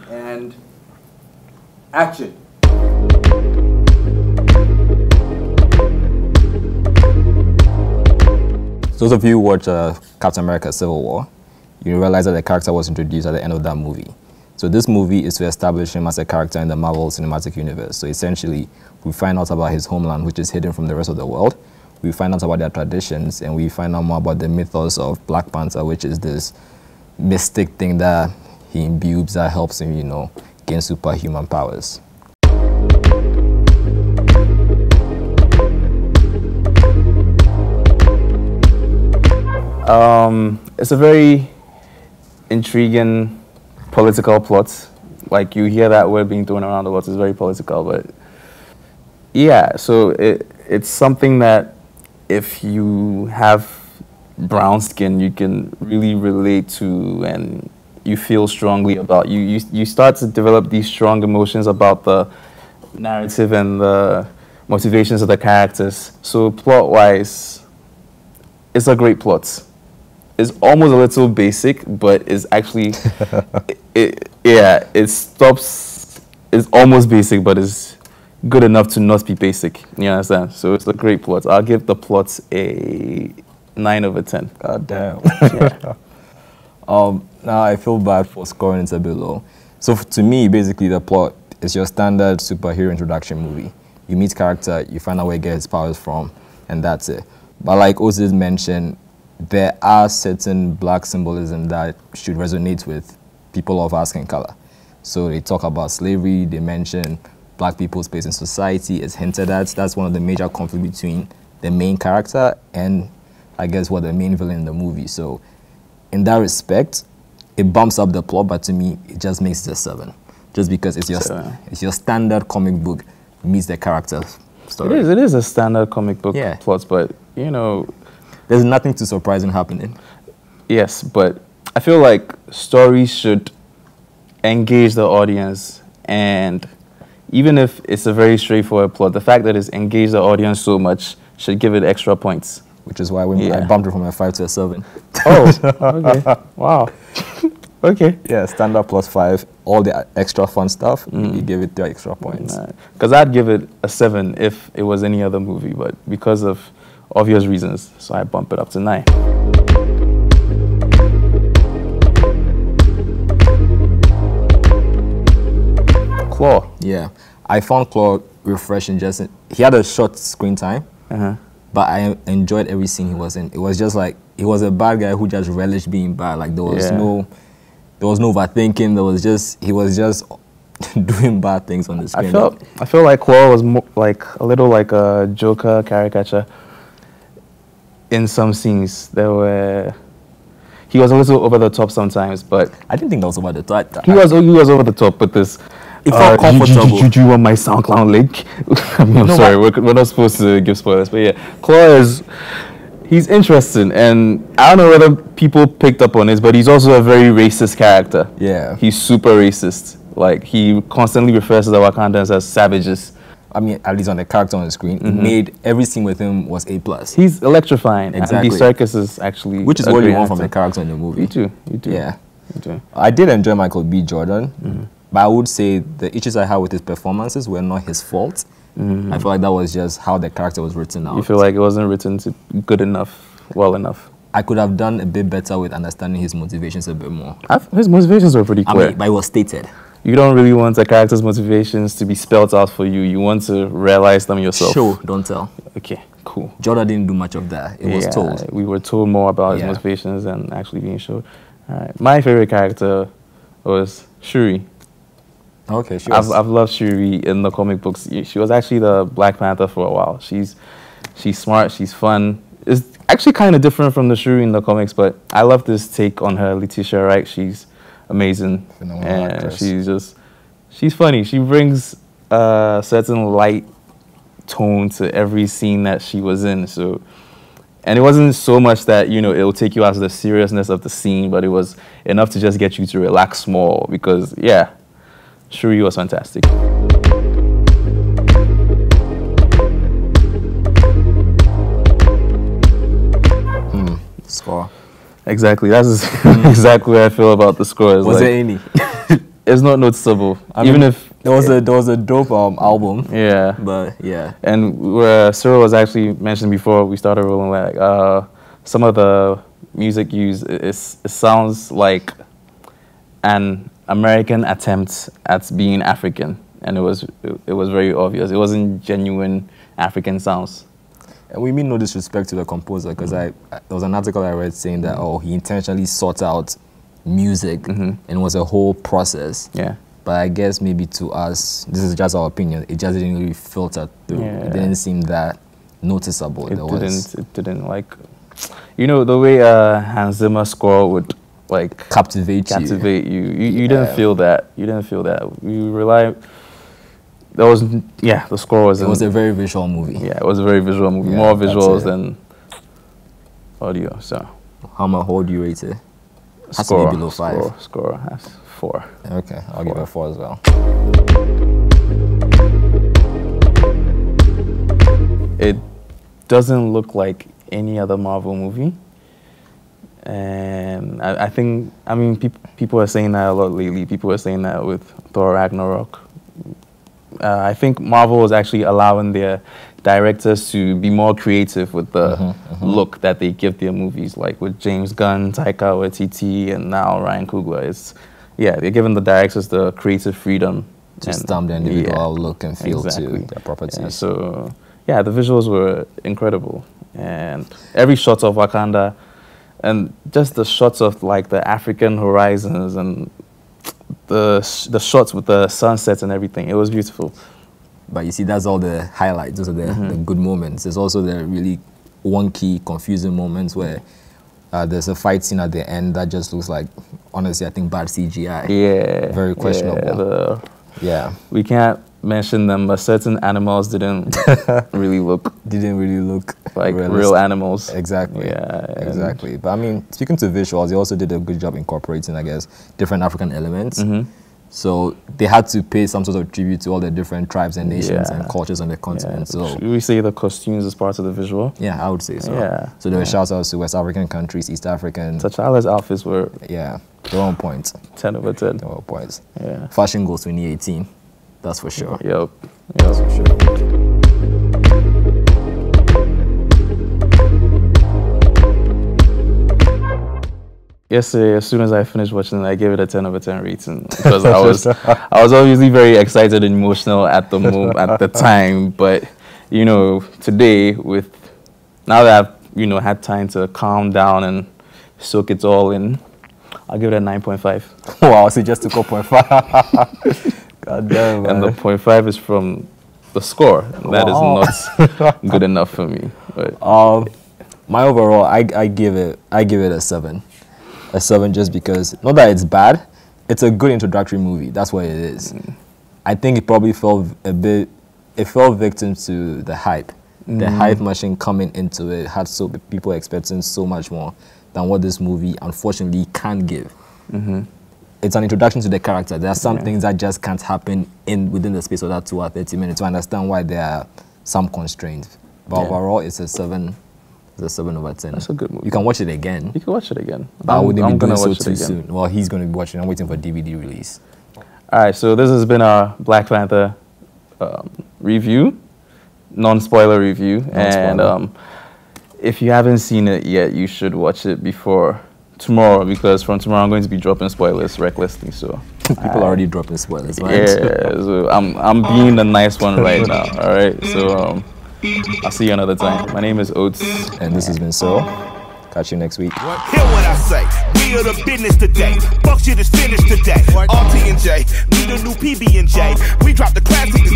And action. Those of you who watch Captain America Civil War, you realize that the character was introduced at the end of that movie. So this movie is to establish him as a character in the Marvel Cinematic Universe. So essentially, we find out about his homeland, which is hidden from the rest of the world. We find out about their traditions, and we find out more about the mythos of Black Panther, which is this mystic thing that he imbues that helps him, you know, gain superhuman powers. It's a very intriguing political plot. Like, you hear that word being thrown around a lot. It's very political, but yeah, so it's something that if you have brown skin, you can really relate to, and you feel strongly about. You start to develop these strong emotions about the narrative and the motivations of the characters. So plot-wise, it's a great plot. It's almost a little basic, but it's actually, it's almost basic, but it's good enough to not be basic. You understand? So it's a great plot. I'll give the plot a 9 over 10. God damn. Yeah. Now I feel bad for scoring it a bit low. So to me, basically the plot is your standard superhero introduction movie. You meet character, you find out where he gets his powers from, and that's it. But like Otis mentioned, there are certain Black symbolism that should resonate with people of our skin color. So they talk about slavery, they mention Black people's place in society is hinted at. That's one of the major conflicts between the main character and, I guess, the main villain in the movie. So in that respect, it bumps up the plot, but to me, it just makes it a 7. Just because it's your standard comic book meets the character story. It is a standard comic book plot, but, you know, there's nothing too surprising happening. Yes, but I feel like stories should engage the audience, and even if it's a very straightforward plot, the fact that it's engaged the audience so much should give it extra points. Which is why I bumped it from a 5 to a 7. Oh, okay. Wow. Okay. Yeah, standard +5. All the extra fun stuff, you give it 3 extra points. Because I'd give it a 7 if it was any other movie, but because of obvious reasons, so I bump it up to 9. Claw. Yeah, I found Claw refreshing. He had a short screen time, but I enjoyed every scene he was in. It was just like, he was a bad guy who just relished being bad. Like, there was no overthinking. He was just doing bad things on the screen. I felt like Claw was a little like a Joker caricature. In some scenes, he was a little over the top sometimes, but I didn't think that was over the top. He was over the top with this. It felt comfortable. Do you want my SoundCloud link? I'm sorry, we're not supposed to give spoilers, but yeah, Claw he's interesting, and I don't know whether people picked up on this, but he's also a very racist character. Yeah, he's super racist. Like, he constantly refers to the Wakandans as savages. I mean, at least on the character on the screen, it made every scene with him was A+. He's electrifying. Exactly. Andy Serkis is actually, which is what you want from the character in the movie. You do. Yeah. You do. I did enjoy Michael B. Jordan, but I would say the issues I had with his performances were not his fault. I feel like that was just how the character was written out. You feel like it wasn't written good enough, well enough? I could have done a bit better with understanding his motivations a bit more. His motivations were pretty clear. I mean, but it was stated. You don't really want a character's motivations to be spelled out for you. You want to realize them yourself. Show, don't tell. Okay, cool. Jordan didn't do much of that. It was told. We were told more about his motivations than actually being showed. All right. My favorite character was Shuri. Okay, I've loved Shuri in the comic books. She was actually the Black Panther for a while. She's smart. She's fun. It's actually kind of different from the Shuri in the comics, but I love this take on her. Letitia Wright. She's amazing, and she's funny. She brings a certain light tone to every scene that she was in. So, and it wasn't so much that, you know, it'll take you out of the seriousness of the scene, but it was enough to just get you to relax more, because Shuri was fantastic. Score. Exactly. That's exactly what I feel about the score. Was there any? it's not noticeable. I Even mean, if there was a dope album. yeah, But yeah. and where Cyril was actually mentioned before we started rolling, like some of the music used, it sounds like an American attempt at being African, and it was very obvious. It wasn't genuine African sounds. And we mean no disrespect to the composer, because there was an article I read saying that he intentionally sought out music and it was a whole process. Yeah. But I guess maybe to us, this is just our opinion, it just didn't really filter through. Yeah. It didn't seem that noticeable. It didn't like, you know, the way Hans Zimmer score would like captivate you. You didn't feel that. You didn't feel that. You rely. There was the score was. It was a very visual movie. Yeah, it was a very visual movie. Yeah, more visuals than audio. So. How would you rate it? Has Score, to be below 5. Score has 4. Okay, I'll give it a 4 as well. It doesn't look like any other Marvel movie. And I think, I mean, people are saying that a lot lately. People are saying that with Thor Ragnarok. I think Marvel is actually allowing their directors to be more creative with the look that they give their movies, like with James Gunn, Taika Waititi, and now Ryan Coogler. They're giving the directors the creative freedom to stamp the individual look and feel to their properties. Yeah, so, the visuals were incredible. And every shot of Wakanda, and just the shots of like the African horizons and the shots with the sunsets and everything, it was beautiful. But you see, that's all the highlights. Those are the good moments. There's also the really wonky, confusing moments where there's a fight scene at the end that just looks like, honestly, I think bad CGI. Yeah. Very questionable. We can't mention them, but certain animals didn't really look like realistic. Real animals. Exactly. Exactly. But I mean, speaking to visuals, they also did a good job incorporating, I guess, different African elements. So they had to pay some sort of tribute to all the different tribes and nations and cultures on the continent. So should we say the costumes as part of the visual? Yeah, I would say so. So there were shout outs to West African countries, East African. T'Challa's outfits were they're on point. 10 over 10. They're on point. Yeah. Fashion goals 2018. That's for sure. Yep. That's for sure. Yesterday, as soon as I finished watching it, I gave it a 10 over 10 rating because I was obviously very excited and emotional at the time. But you know, today now that I've had time to calm down and soak it all in, I'll give it a 9.5. Wow, so just a 0.5. God damn, man. And the 0.5 is from the score. That is not good enough for me. But my overall, I give it a 7. A 7 just because, not that it's bad, it's a good introductory movie. That's what it is. I think it probably fell victim to the hype. The hype machine coming into it had people expecting so much more than what this movie unfortunately can give. It's an introduction to the character. There are some things that just can't happen within the space of that 2 or 30 minutes to understand why there are some constraints. But overall, it's a 7. It's a 7 over 10. That's a good movie. You can watch it again. You can watch it again. But I wouldn't be doing so too soon. Well, he's going to be watching. I'm waiting for DVD release. All right, so this has been our Black Panther review, non-spoiler review. And if you haven't seen it yet, you should watch it before tomorrow, because from tomorrow I'm going to be dropping spoilers recklessly. So people are already dropping spoilers, right? Yeah, so I'm being the nice one right now. All right, so I'll see you another time. My name is Oates, and this has been Cyril. Catch you next week. Hear what I say. We are the business today. Fuck shit is finished today. RT and J, we the new PB and J. We drop the classics.